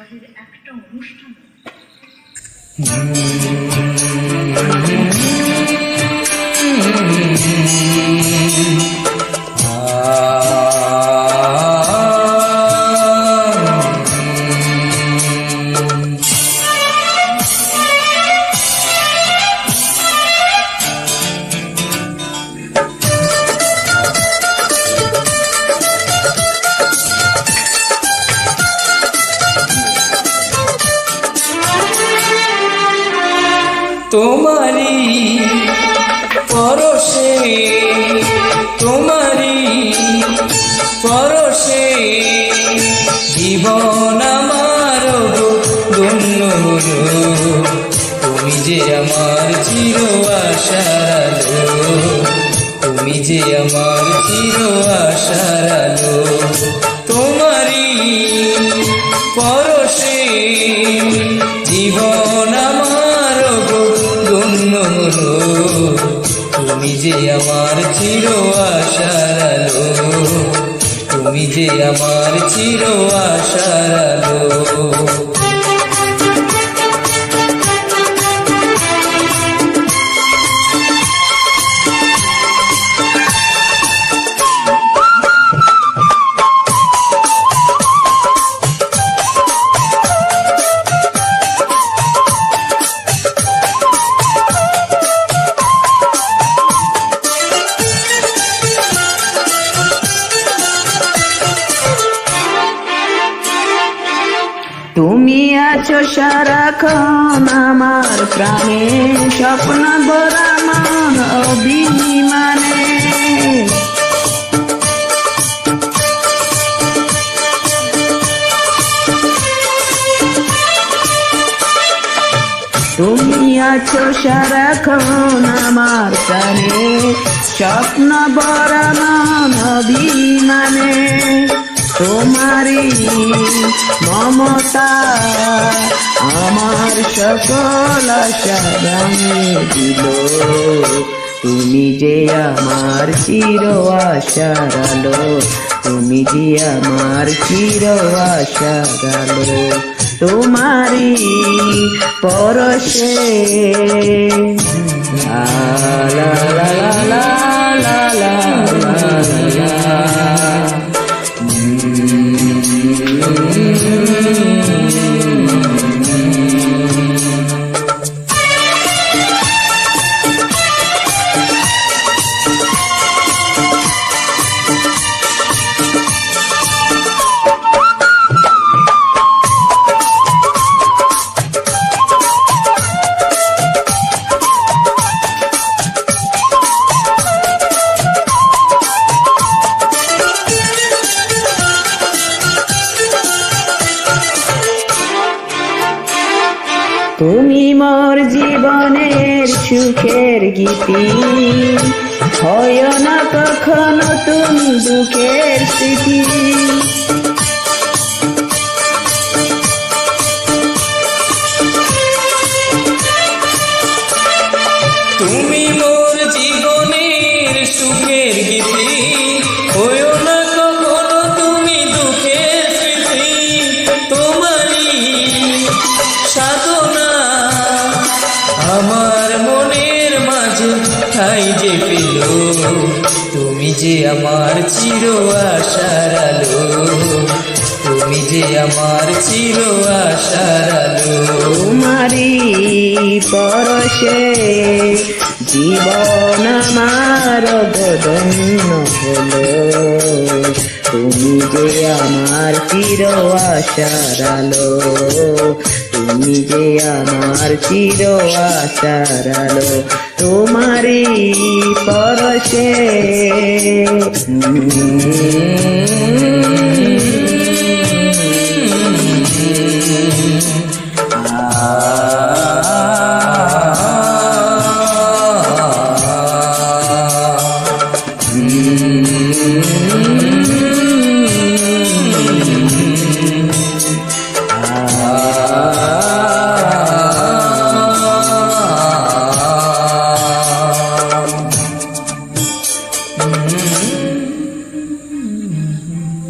বাজারের একটা অনুষ্ঠান। তোমারি পরশে তোমারি পরশে জীবন আমার ধন্য হলো। তুমি যে আমার চির আশার আলো, তুমি যে আমার চির আশার আলো। তোমারি পরশে জীবন আমার ধন্য হলো। তুমি যে আমার চির আশার আলো, তুমি যে আমার চির আশার আলো। তুমি আছো সারাক্ষণ আমার প্রাণে, স্বপ্ন ভরা মন অভিমানে। তুমি আছো সারাক্ষণ আমার প্রাণে, স্বপ্ন ভরা মন অভিমানে। তোমারি মমতা আমার সকল আশা ভাঙিয়ে দিল। তুমি যে আমার চির আশার আলো, তুমি যে আমার চির আশার আলো। তোমারি পরশে লা লা লা লা লা লা লা লা। তুমি মোর জীবনের সুখের গীতি, হয় না কখনো তুমি দুঃখের স্মৃতি। তুমি মোর জীবনের সুখের গীতি, হয় না কখনো তুমি দুঃখের স্মৃতি। তোমারই সাধনা আমার মনের মাঝে ঠাই যে পেল। তুমি যে আমার চির আশার আলো, তুমি যে আমার চির আশার আলো। তোমারি পরশে জীবন আমার ধন্য হলো। তুমি যে আমার চির আশার আলো, তুমি যে আমার চির আশার আলো। তোমারি পরশে Mm-hmm.